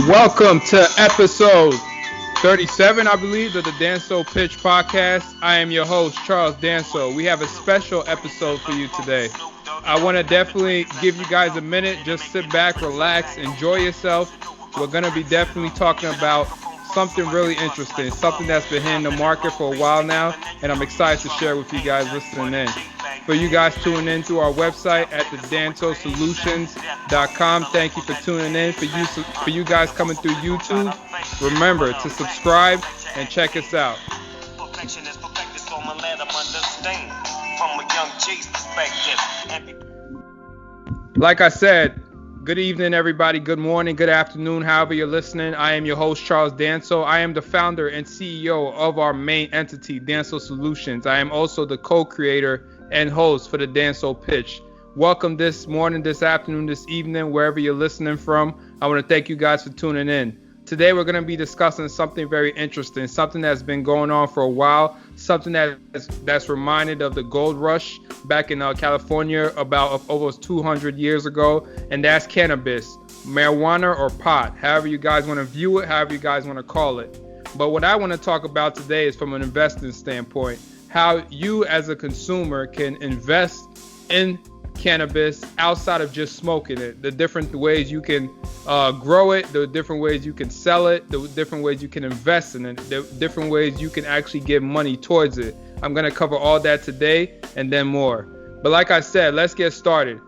Welcome to episode 37, I believe, of the Danso Pitch Podcast. I am your host, Charles Danso. We have a special episode for you today. I want to definitely give you guys a minute. Just sit back, relax, enjoy yourself. We're going to be definitely talking about something really interesting, something that's been hitting the market for a while now, and I'm excited to share with you guys listening in. For you guys tuning in through our website at thedansosolutions.com, thank you for tuning in. For you guys coming through YouTube, remember to subscribe and check us out. Like I said, good evening, everybody. Good morning, good afternoon, however you're listening. I am your host, Charles Danso. I am the founder and CEO of our main entity, Danso Solutions. I am also the co-creator and host for the Danso Pitch. Welcome this morning, this afternoon, this evening, wherever you're listening from. I want to thank you guys for tuning in. Today, we're going to be discussing something very interesting, something that's been going on for a while, something that's reminded of the gold rush back in California about over 200 years ago, and that's cannabis, marijuana or pot, however you guys want to view it, however you guys want to call it. But what I want to talk about today is from an investing standpoint, how you as a consumer can invest in cannabis outside of just smoking it, the different ways you can grow it, the different ways you can sell it, the different ways you can invest in it, the different ways you can actually give money towards it. I'm going to cover all that today and then more. But like I said, let's get started.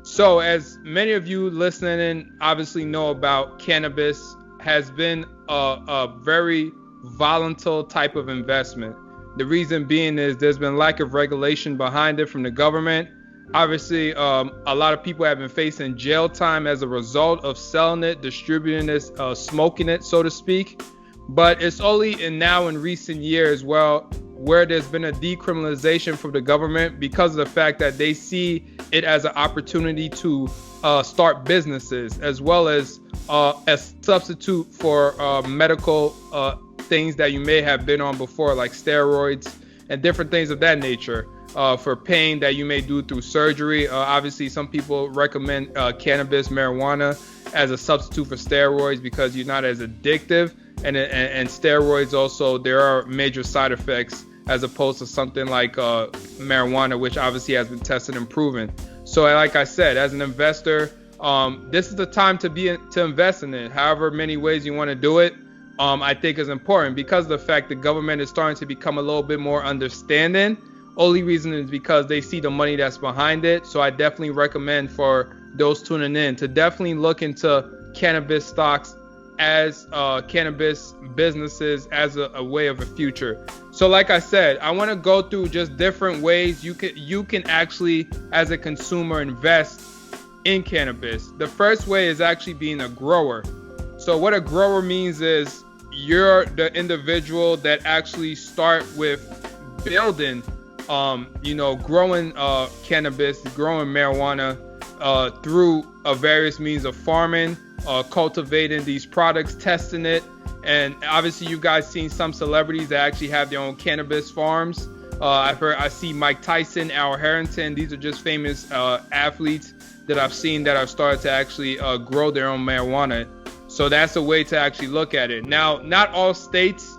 So as many of you listening in obviously know about, cannabis has been a very volatile type of investment. The reason being is there's been lack of regulation behind it from the government. Obviously, a lot of people have been facing jail time as a result of selling it, distributing it, smoking it, so to speak. But it's only now in recent years, where there's been a decriminalization from the government because of the fact that they see it as an opportunity to start businesses, as well as a substitute for medical things that you may have been on before, like steroids and different things of that nature, for pain that you may do through surgery. Obviously, some people recommend cannabis, marijuana as a substitute for steroids because you're not as addictive. And steroids also, there are major side effects as opposed to something like marijuana, which obviously has been tested and proven. So like I said, as an investor, this is the time to invest in it. However many ways you want to do it, I think is important because of the fact the government is starting to become a little bit more understanding. Only reason is because they see the money that's behind it. So I definitely recommend for those tuning in to definitely look into cannabis stocks as cannabis businesses as a way of a future. So like I said, I want to go through just different ways you can actually, as a consumer, invest in cannabis. The first way is actually being a grower. So what a grower means is you're the individual that actually start with building, growing cannabis, growing marijuana through various means of farming, cultivating these products, testing it. And obviously you guys seen some celebrities that actually have their own cannabis farms. I see Mike Tyson, Al Harrington. These are just famous athletes that I've seen that have started to actually grow their own marijuana. So that's a way to actually look at it. Now, not all states,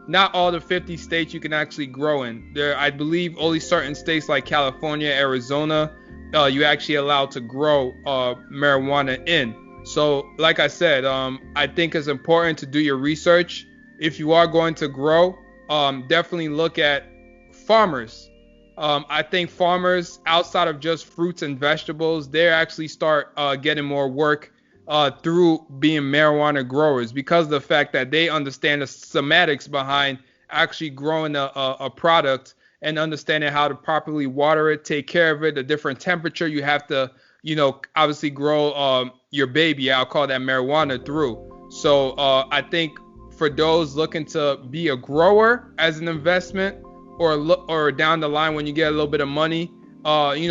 not all the 50 states you can actually grow in. There, I believe only certain states like California, Arizona, you actually allowed to grow marijuana in. So like I said, I think it's important to do your research. If you are going to grow, definitely look at farmers. I think farmers, outside of just fruits and vegetables, they actually start getting more work through being marijuana growers because of the fact that they understand the semantics behind actually growing a product and understanding how to properly water it, take care of it, the different temperature you have to, obviously grow your baby. I'll call that marijuana through. So I think for those looking to be a grower as an investment or down the line when you get a little bit of money,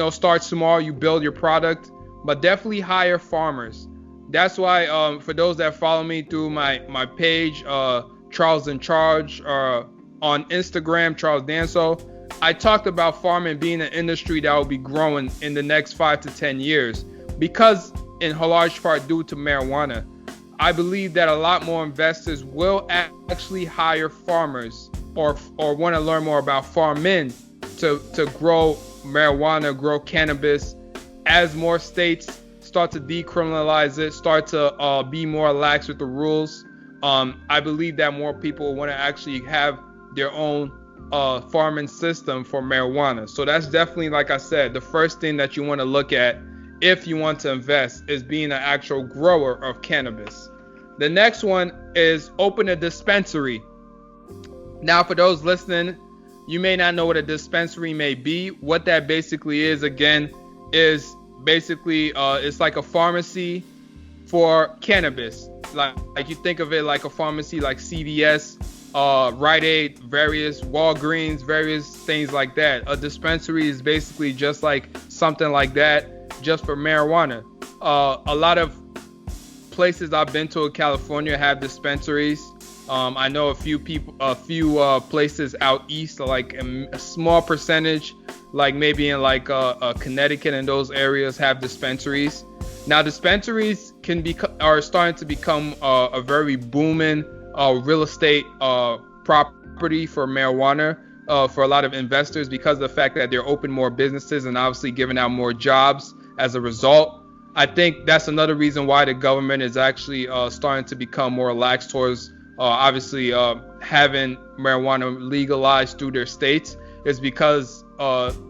start small, you build your product, but definitely hire farmers. That's why for those that follow me through my page, Charles in Charge, on Instagram, Charles Danso, I talked about farming being an industry that will be growing in the next 5 to 10 years because in large part due to marijuana. I believe that a lot more investors will actually hire farmers or want to learn more about farming to grow marijuana, grow cannabis, as more states start to decriminalize it, start to be more lax with the rules. I believe that more people want to actually have their own farming system for marijuana. So that's definitely, like I said, the first thing that you want to look at if you want to invest is being an actual grower of cannabis. The next one is open a dispensary. Now, for those listening, you may not know what a dispensary may be. What that basically is, again, is basically it's like a pharmacy for cannabis. Like you think of it like a pharmacy like CVS, Rite Aid, various Walgreens, various things like that. A dispensary is basically just like something like that, just for marijuana. A lot of places I've been to in California have dispensaries. I know a few places out east, like a small percentage, like maybe in like Connecticut and those areas have dispensaries. Now dispensaries are starting to become a very booming real estate property for marijuana for a lot of investors, because of the fact that they're open more businesses and obviously giving out more jobs as a result. I think that's another reason why the government is actually starting to become more lax towards obviously having marijuana legalized through their states, is because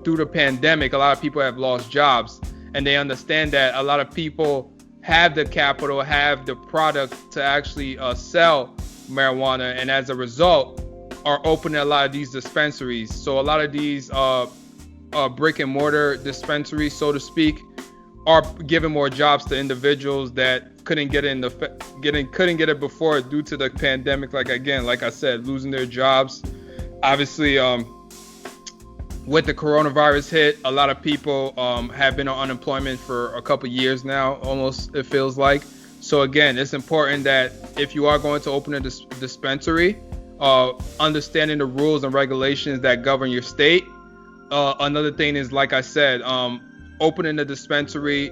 through the pandemic, a lot of people have lost jobs, and they understand that a lot of people have the capital, have the product to actually sell marijuana, and as a result are opening a lot of these dispensaries. So a lot of these brick and mortar dispensaries, so to speak, are giving more jobs to individuals that couldn't get it before due to the pandemic. Like I said, losing their jobs. Obviously, with the coronavirus hit, a lot of people have been on unemployment for a couple years now, almost, it feels like. So again, it's important that if you are going to open a dispensary, understanding the rules and regulations that govern your state. Another thing is, like I said, opening a dispensary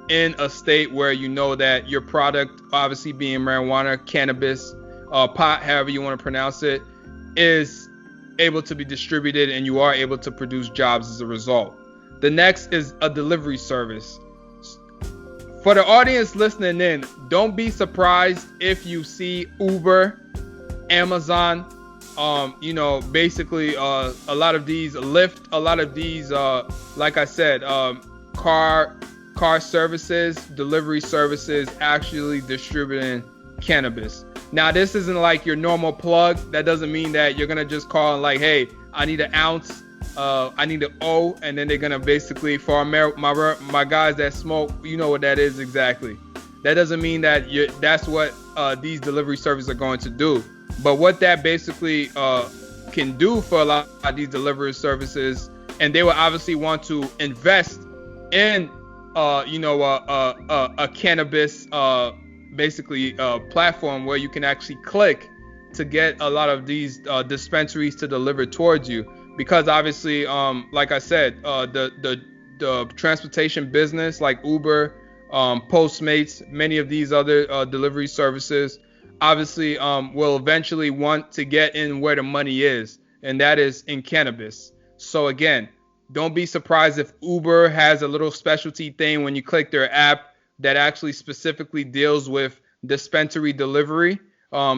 in a state where you know that your product, obviously being marijuana, cannabis, pot, however you want to pronounce it, is able to be distributed and you are able to produce jobs as a result. The next is a delivery service. For the audience listening in, don't be surprised if you see Uber, Amazon, basically a lot of these, Lyft, a lot of these, like I said, car services, delivery services actually distributing cannabis. Now, this isn't like your normal plug. That doesn't mean that you're gonna just call and like, hey, I need an ounce, I need an O, and then they're gonna basically, for my guys that smoke, you know what that is exactly. That doesn't mean that that's what these delivery services are going to do. But what that basically can do for a lot of these delivery services, and they will obviously want to invest in, a cannabis platform where you can actually click to get a lot of these dispensaries to deliver towards you. Because obviously, like I said, the transportation business like Uber, Postmates, many of these other delivery services, obviously will eventually want to get in where the money is, and that is in cannabis. So again, don't be surprised if Uber has a little specialty thing when you click their app that actually specifically deals with dispensary delivery.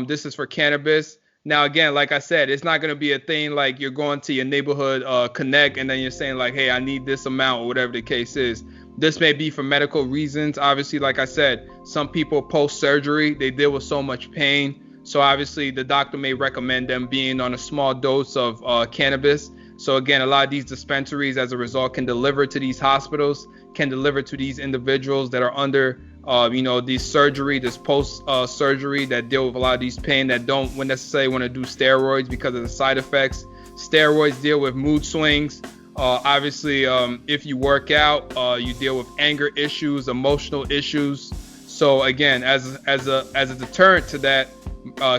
This is for cannabis. Now, again, like I said, it's not going to be a thing like you're going to your neighborhood connect and then you're saying like, hey, I need this amount or whatever the case is. This may be for medical reasons. Obviously, like I said, some people post-surgery, they deal with so much pain. So obviously the doctor may recommend them being on a small dose of cannabis. So again, a lot of these dispensaries as a result can deliver to these hospitals, can deliver to these individuals that are under these surgery, this post-surgery that deal with a lot of these pain, that don't necessarily want to do steroids because of the side effects. Steroids deal with mood swings. Obviously, if you work out, you deal with anger issues, emotional issues. So again, as a deterrent to that,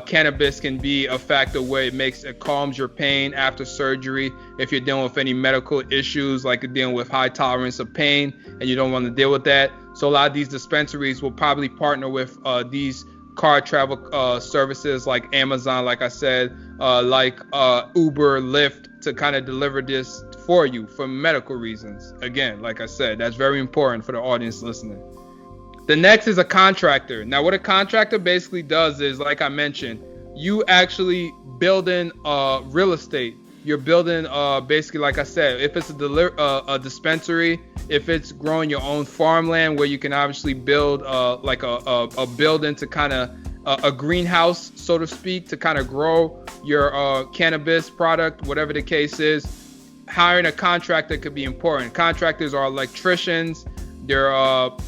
cannabis can be a factor where it calms your pain after surgery. If you're dealing with any medical issues, like you're dealing with high tolerance of pain and you don't want to deal with that. So a lot of these dispensaries will probably partner with these car travel services like Amazon, like I said, like Uber, Lyft, to kind of deliver this for you for medical reasons. Again, like I said, that's very important for the audience listening. The next is a contractor. Now, what a contractor basically does is, like I mentioned, you actually building real estate. You're building basically, like I said, if it's a dispensary, if it's growing your own farmland where you can obviously build like a building to kind of a greenhouse, so to speak, to kind of grow your cannabis product, whatever the case is. Hiring a contractor could be important. Contractors are electricians. They're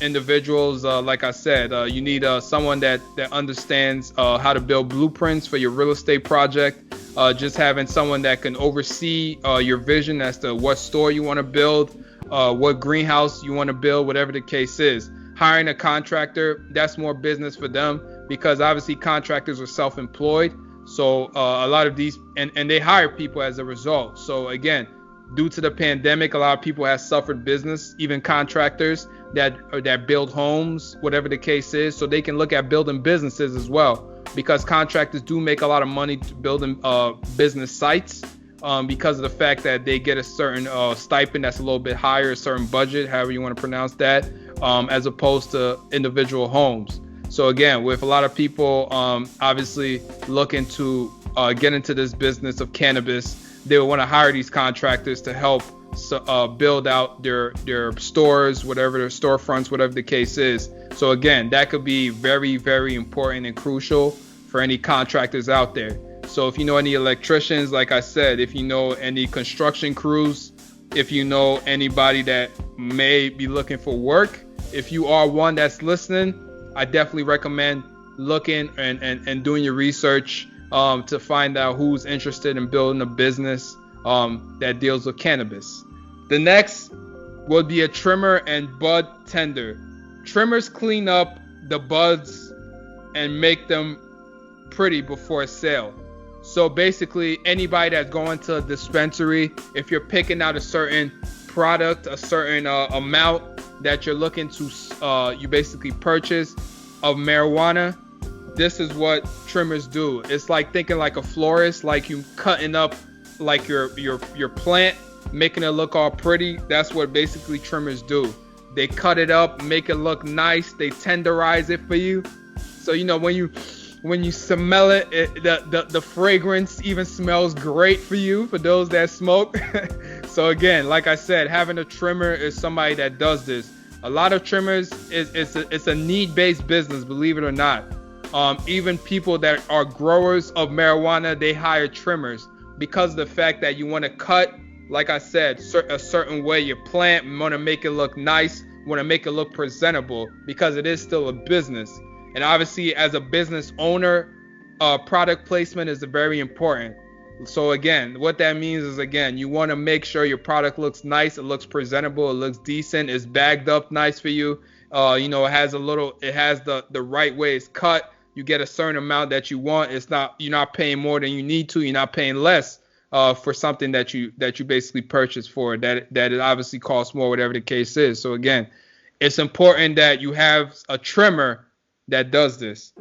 individuals, like I said, you need someone that understands how to build blueprints for your real estate project. Just having someone that can oversee your vision as to what store you want to build, what greenhouse you want to build, whatever the case is. Hiring a contractor, that's more business for them, because obviously contractors are self-employed. So a lot of these, and they hire people as a result. So again, due to the pandemic, a lot of people have suffered business, even contractors that build homes, whatever the case is, so they can look at building businesses as well, because contractors do make a lot of money to building business sites, because of the fact that they get a certain stipend that's a little bit higher, a certain budget, however you want to pronounce that, as opposed to individual homes. So again, with a lot of people obviously looking to get into this business of cannabis, they will want to hire these contractors to help build out their stores, whatever their storefronts, whatever the case is. So again, that could be very, very important and crucial for any contractors out there. So if you know any electricians, like I said, if you know any construction crews, if you know anybody that may be looking for work, if you are one that's listening, I definitely recommend looking and doing your research to find out who's interested in building a business that deals with cannabis. The next will be a trimmer and bud tender. Trimmers clean up the buds and make them pretty before sale. So basically, anybody that's going to a dispensary, if you're picking out a certain product, a certain amount that you're looking to you basically purchase of marijuana, this is what trimmers do. It's like thinking like a florist, like you cutting up like your plant, making it look all pretty. That's what basically trimmers do. They cut it up, make it look nice. They tenderize it for you. So you know when you smell it, the fragrance even smells great for you, for those that smoke. So again, like I said, having a trimmer is somebody that does this. A lot of trimmers it's a need-based business, believe it or not. Even people that are growers of marijuana, they hire trimmers because of the fact that you want to cut, like I said, a certain way your plant, you want to make it look nice, want to make it look presentable, because it is still a business. And obviously, as a business owner, product placement is very important. So again, what that means is, again, you want to make sure your product looks nice, it looks presentable, it looks decent, it's bagged up nice for you. It has the right way it's cut. You get a certain amount that you want. You're not paying more than you need to. You're not paying less for something that you basically purchased for, that it obviously costs more, whatever the case is. So again, it's important that you have a trimmer that does this.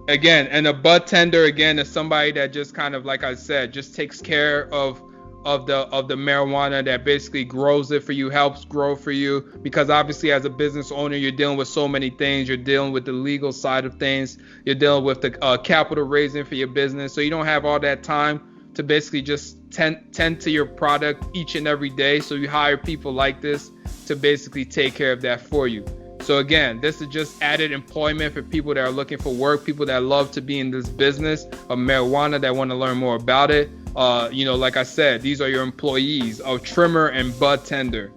Again, and a bud tender, again, is somebody that just kind of, like I said, just takes care of the marijuana, that basically grows it for you, helps grow for you, because obviously as a business owner, you're dealing with so many things. You're dealing with the legal side of things. You're dealing with the capital raising for your business. So you don't have all that time to basically just tend to your product each and every day. So you hire people like this to basically take care of that for you. So again, this is just added employment for people that are looking for work, people that love to be in this business of marijuana, that want to learn more about it. Like I said, these are your employees of trimmer and bud tender.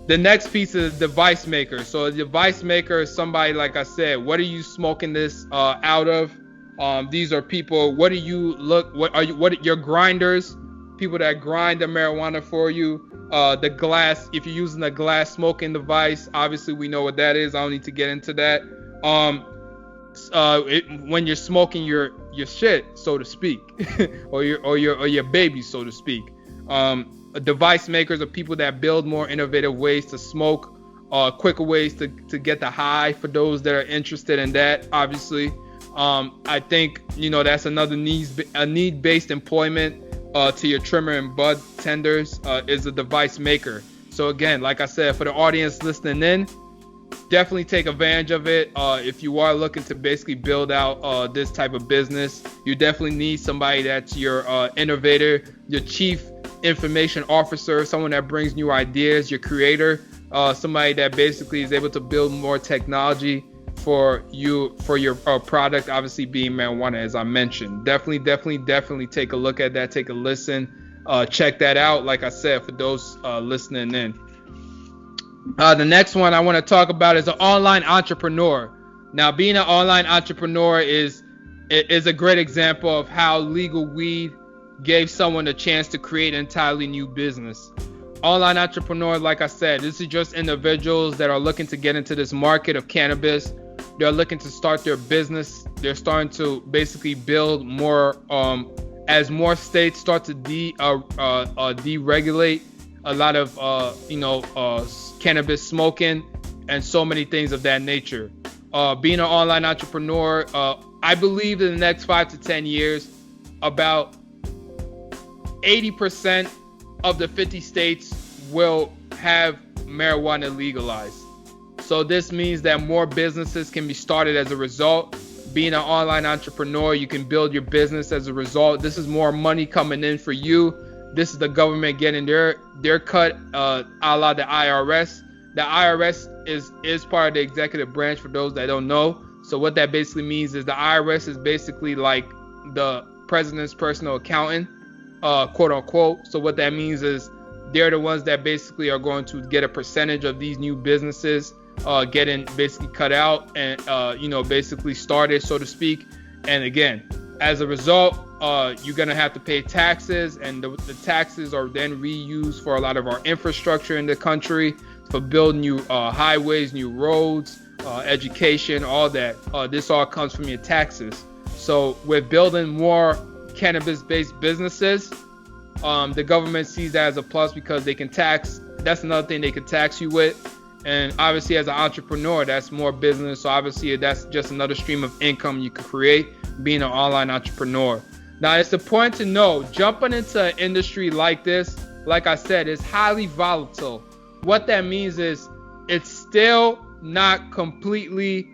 The next piece is device maker. So a device maker is somebody, like I said, what are you smoking this out of? These are people. What are your grinders? People that grind the marijuana for you. The glass, if you're using a glass smoking device, obviously we know what that is. I don't need to get into that. When you're smoking your shit, so to speak, or your baby, so to speak. Device makers are people that build more innovative ways to smoke. quicker ways to get the high for those that are interested in that, obviously. I think, that's another need-based employment to your trimmer and bud tenders is a device maker. So again, like I said, for the audience listening in, definitely take advantage of it. If you are looking to basically build out this type of business, you definitely need somebody that's your innovator, your chief information officer, someone that brings new ideas, your creator, somebody that basically is able to build more technology for your product, obviously being marijuana, as I mentioned. Definitely take a look at that, take a listen, check that out, like I said, for those listening in. The next one I want to talk about is an online entrepreneur. Now, being an online entrepreneur is a great example of how legal weed gave someone a chance to create an entirely new business. Online entrepreneurs, like I said, this is just individuals that are looking to get into this market of cannabis. They're looking to start their business. They're starting to basically build more as more states start to deregulate a lot of cannabis smoking and so many things of that nature. Being an online entrepreneur, I believe in the next 5 to 10 years, about 80% of the 50 states will have marijuana legalized. So this means that more businesses can be started as a result. Being an online entrepreneur, you can build your business as a result. This is more money coming in for you. This is the government getting their cut, a la the IRS. The IRS is part of the executive branch, for those that don't know. So what that basically means is the IRS is basically like the president's personal accountant, quote unquote. So what that means is they're the ones that basically are going to get a percentage of these new businesses getting basically cut out and basically started, so to speak. And again, as a result, you're gonna have to pay taxes, and the taxes are then reused for a lot of our infrastructure in the country, for building new highways, new roads, education, all that. This all comes from your taxes. So with building more cannabis-based businesses, the government sees that as a plus because they can tax. That's another thing they can tax you with. And obviously, as an entrepreneur, that's more business. So obviously, that's just another stream of income you can create being an online entrepreneur. Now, it's important to know, jumping into an industry like this, like I said, is highly volatile. What that means is it's still not completely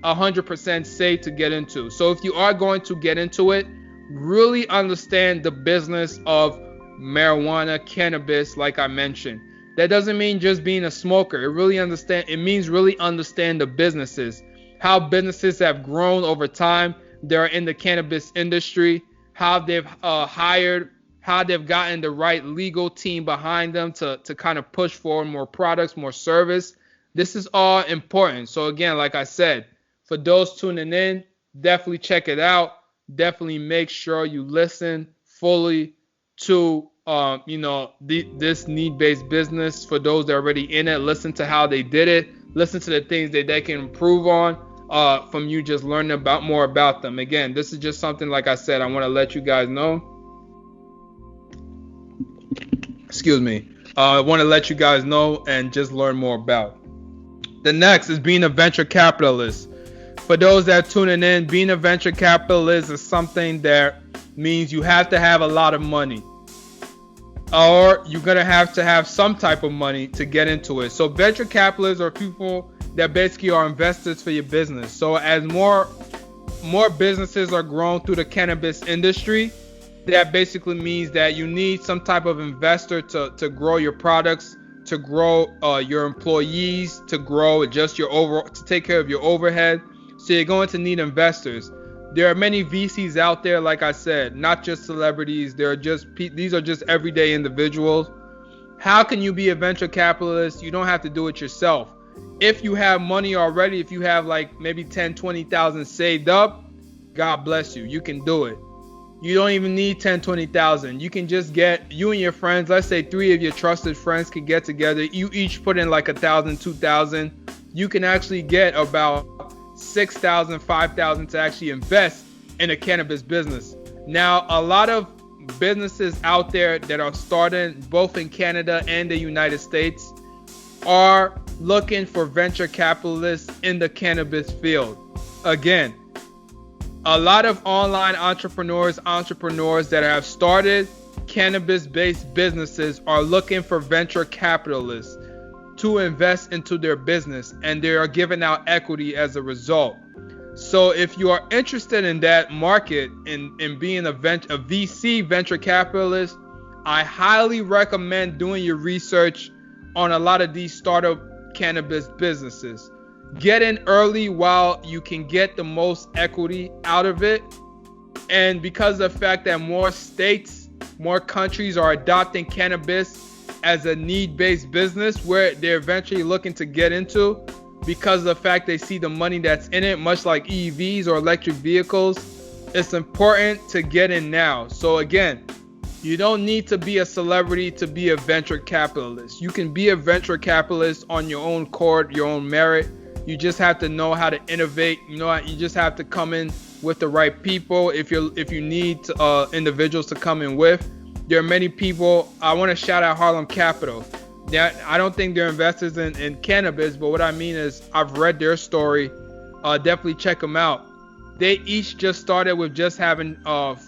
100% safe to get into. So if you are going to get into it, really understand the business of marijuana, cannabis, like I mentioned. That doesn't mean just being a smoker. It means really understand the businesses, how businesses have grown over time. They're in the cannabis industry, how they've hired, how they've gotten the right legal team behind them to kind of push forward more products, more service. This is all important. So again, like I said, for those tuning in, definitely check it out. Definitely make sure you listen fully to this need-based business. For those that are already in it, listen to how they did it. Listen to the things that they can improve on from you just learning more about them. Again, this is just something, like I said, I want to let you guys know. Excuse me. I want to let you guys know and just learn more about. The next is being a venture capitalist. For those that are tuning in, being a venture capitalist is something that means you have to have a lot of money, or you're going to have some type of money to get into it. So venture capitalists are people that basically are investors for your business. So as more businesses are grown through the cannabis industry, that basically means that you need some type of investor to grow your products, to grow your employees, to grow just to take care of your overhead. So you're going to need investors. There are many VCs out there, like I said, not just celebrities. These are just everyday individuals. How can you be a venture capitalist? You don't have to do it yourself. If you have money already, if you have like maybe 10, 20,000 saved up, God bless you. You can do it. You don't even need 10, 20,000. You can just get you and your friends. Let's say 3 of your trusted friends can get together. You each put in like 1,000, 2,000. You can actually get about 6,000, 5,000 to actually invest in a cannabis business. Now, a lot of businesses out there that are starting both in Canada and the United States are looking for venture capitalists in the cannabis field. Again, a lot of online entrepreneurs that have started cannabis-based businesses are looking for venture capitalists to invest into their business, and they are giving out equity as a result. So if you are interested in that market, in being a VC venture capitalist, I highly recommend doing your research on a lot of these startup cannabis businesses. Get in early while you can get the most equity out of it. And because of the fact that more states, more countries are adopting cannabis as a need-based business where they're eventually looking to get into, because of the fact they see the money that's in it, much like EVs or electric vehicles, it's important to get in now. So again, you don't need to be a celebrity to be a venture capitalist. You can be a venture capitalist on your own accord, your own merit. You just have to know how to innovate. You just have to come in with the right people. If you need individuals to come in with, there are many people. I want to shout out Harlem Capital. I don't think they're investors in cannabis, but what I mean is I've read their story. Definitely check them out. They each just started with just having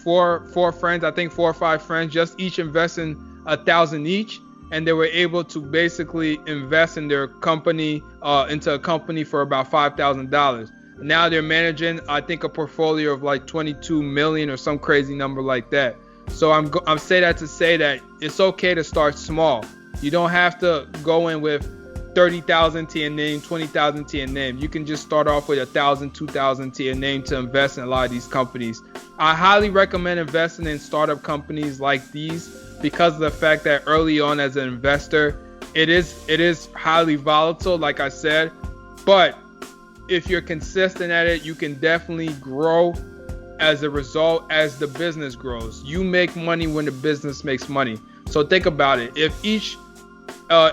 four friends, I think 4 or 5 friends, just each investing $1,000 each, and they were able to basically invest in their company into a company for about $5,000. Now they're managing, I think, a portfolio of like 22 million or some crazy number like that. So I'm saying that to say that it's okay to start small. You don't have to go in with 30,000 to your name, 20,000 to your name. You can just start off with 1,000, 2,000 to your name to invest in a lot of these companies. I highly recommend investing in startup companies like these because of the fact that early on as an investor, it is highly volatile, like I said. But if you're consistent at it, you can definitely grow as a result as the business grows. You make money when the business makes money. So think about it. If each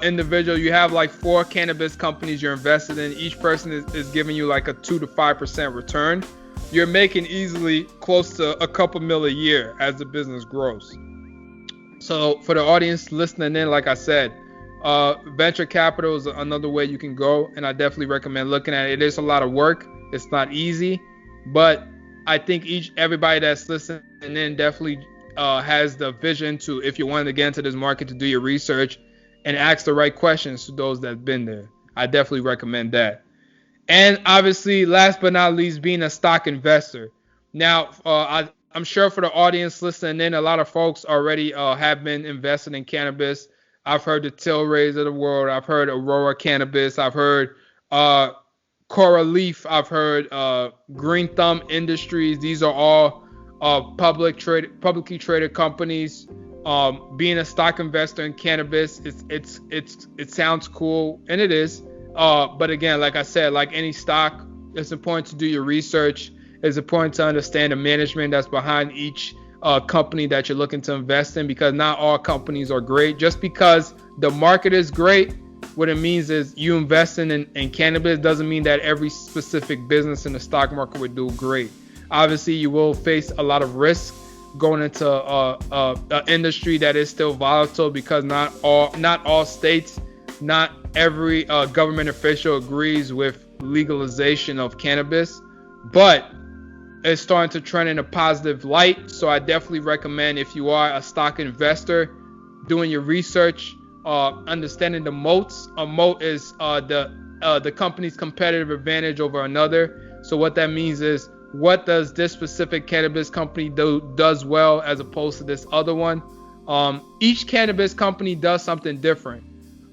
individual, you have like 4 cannabis companies you're invested in, each person is giving you like a 2 to 5% return, you're making easily close to a couple mil a year as the business grows. So for the audience listening in, like I said, venture capital is another way you can go, and I definitely recommend looking at it. It is a lot of work. It's not easy, but I think everybody that's listening in definitely has the vision to, if you wanted to get into this market, to do your research and ask the right questions to those that have been there. I definitely recommend that. And obviously, last but not least, being a stock investor. Now, I'm sure for the audience listening in, a lot of folks already have been investing in cannabis. I've heard the Tilrays of the world. I've heard Aurora Cannabis. I've heard Cora Leaf. I've heard Green Thumb Industries. These are all publicly traded companies. Being a stock investor in cannabis, it sounds cool, and it is. But again, like I said, like any stock, it's important to do your research. It's important to understand the management that's behind each company that you're looking to invest in, because not all companies are great. Just because the market is great, what it means is you investing in cannabis doesn't mean that every specific business in the stock market would do great. Obviously, you will face a lot of risk going into an industry that is still volatile, because not all states, not every government official agrees with legalization of cannabis, but it's starting to trend in a positive light. So I definitely recommend, if you are a stock investor, doing your research, understanding the moats. A moat is the company's competitive advantage over another. So what that means is, what does this specific cannabis company does well as opposed to this other one? Each cannabis company does something different.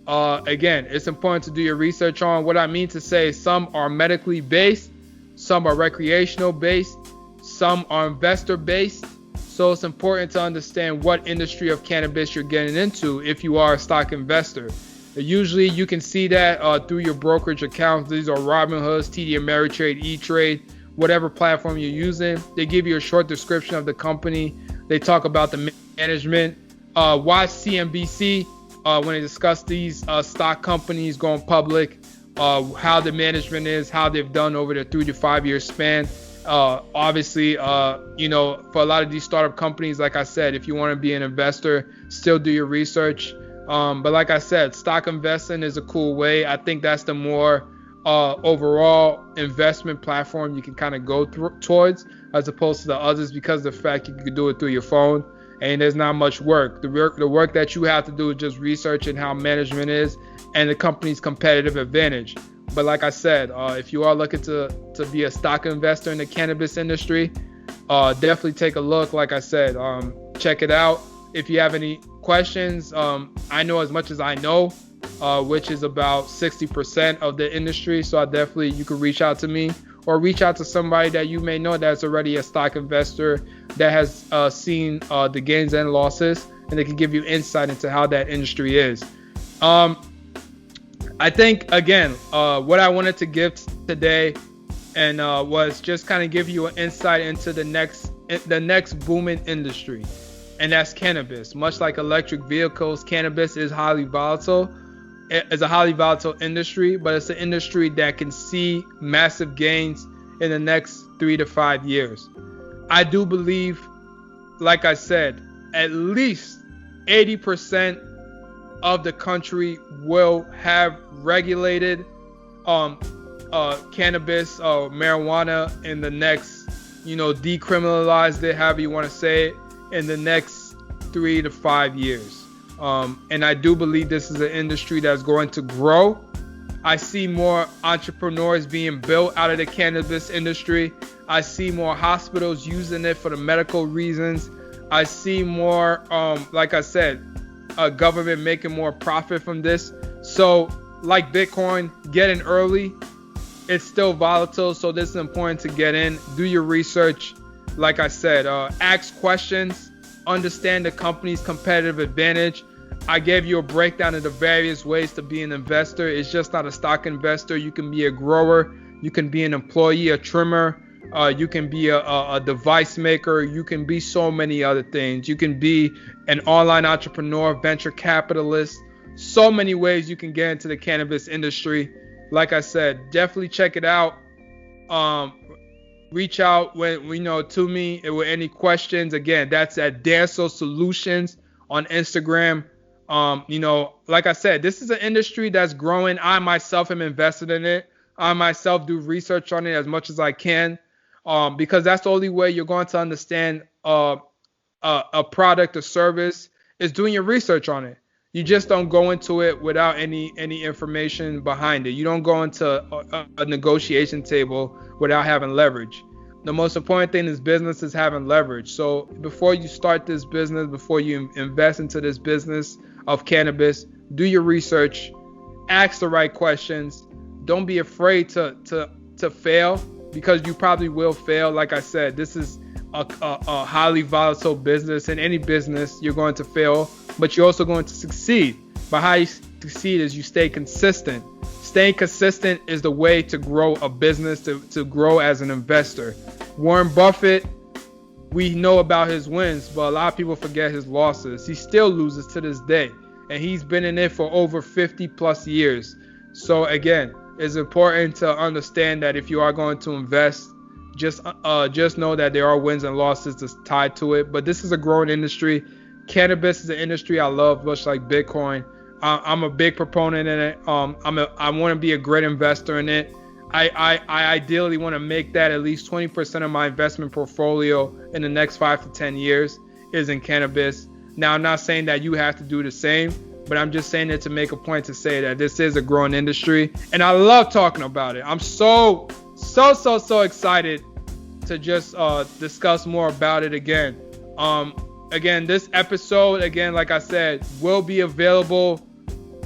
Again, it's important to do your research on. What I mean to say, some are medically based, some are recreational based, some are investor based. So it's important to understand what industry of cannabis you're getting into if you are a stock investor. Usually you can see that through your brokerage accounts. These are Robinhood, TD Ameritrade, E-Trade, whatever platform you're using. They give you a short description of the company. They talk about the management. Watch CNBC when they discuss these stock companies going public, how the management is, how they've done over the 3 to 5 year span. Obviously, for a lot of these startup companies, like I said, if you want to be an investor, still do your research. But like I said, stock investing is a cool way. I think that's the more overall investment platform you can kind of go towards, as opposed to the others, because of the fact you can do it through your phone and there's not much work. The work that you have to do is just researching how management is and the company's competitive advantage. But like I said, if you are looking to be a stock investor in the cannabis industry, definitely take a look. Like I said, check it out. If you have any questions, I know as much as I know, which is about 60% of the industry. So you can reach out to me or reach out to somebody that you may know that's already a stock investor that has seen the gains and losses, and they can give you insight into how that industry is. I think, again, what I wanted to give today and was just kind of give you an insight into the next booming industry, and that's cannabis. Much like electric vehicles, cannabis is highly volatile. It's a highly volatile industry, but it's an industry that can see massive gains in the next 3 to 5 years. I do believe, like I said, at least 80% of the country will have regulated cannabis or marijuana in the next, decriminalized it, however you want to say it, in the next 3 to 5 years. And I do believe this is an industry that's going to grow. I see more entrepreneurs being built out of the cannabis industry. I see more hospitals using it for the medical reasons. I see more, like I said, government making more profit from this. So like Bitcoin, get in early. It's still volatile, so this is important to get in. Do your research. Like I said, ask questions. Understand the company's competitive advantage. I gave you a breakdown of the various ways to be an investor. It's just not a stock investor. You can be a grower. You can be an employee, a trimmer. You can be a device maker. You can be so many other things. You can be an online entrepreneur, venture capitalist. So many ways you can get into the cannabis industry. Like I said, definitely check it out. Reach out to me with any questions. Again, that's at Danso Solutions on Instagram. Like I said, this is an industry that's growing. I myself am invested in it. I myself do research on it as much as I can, because that's the only way you're going to understand a product or service is doing your research on it. You just don't go into it without any information behind it. You don't go into a negotiation table without having leverage. The most important thing in business is having leverage. So before you start this business, before you invest into this business of cannabis, do your research, ask the right questions. Don't be afraid to fail, because you probably will fail. Like I said, this is a highly volatile business. In any business, you're going to fail, but you're also going to succeed. But how you succeed is you stay consistent. Staying consistent is the way to grow a business, to grow as an investor. Warren Buffett, we know about his wins, but a lot of people forget his losses. He still loses to this day, and he's been in it for over 50 plus years. So again, it's important to understand that if you are going to invest, just know that there are wins and losses that's tied to it. But this is a growing industry. Cannabis is an industry I love, much like Bitcoin. I'm a big proponent in it. I want to be a great investor in it. I ideally want to make that at least 20% of my investment portfolio in the next 5 to 10 years is in cannabis. Now, I'm not saying that you have to do the same, but I'm just saying it to make a point to say that this is a growing industry, and I love talking about it. I'm so excited to just discuss more about it again. Again, this episode, like I said, will be available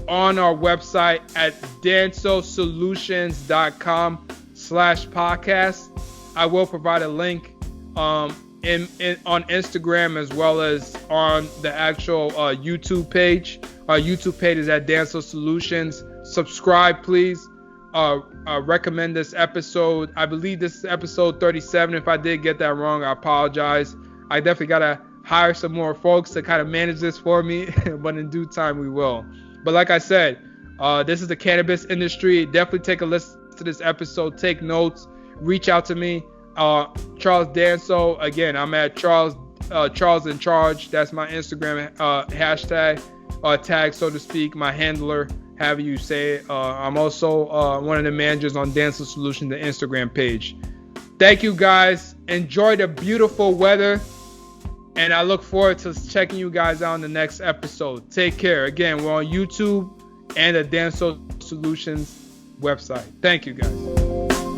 on our website at dansosolutions.com/podcast. I will provide a link on Instagram as well as on the actual YouTube page. Our YouTube page is at Danso Solutions. Subscribe, please. Recommend this episode. I believe this is episode 37. If I did get that wrong, I apologize. I definitely gotta hire some more folks to kind of manage this for me, but in due time we will. But like I said, this is the cannabis industry. Definitely take a listen to this episode. Take notes. Reach out to me. Charles Danso. Again, I'm at Charles in Charge. That's my Instagram hashtag. tag, so to speak, my handler, however you say it. I'm also one of the managers on Danso Solutions, the Instagram page. Thank you guys. Enjoy the beautiful weather. And I look forward to checking you guys out in the next episode. Take care. Again, we're on YouTube and the Danso Solutions website. Thank you guys.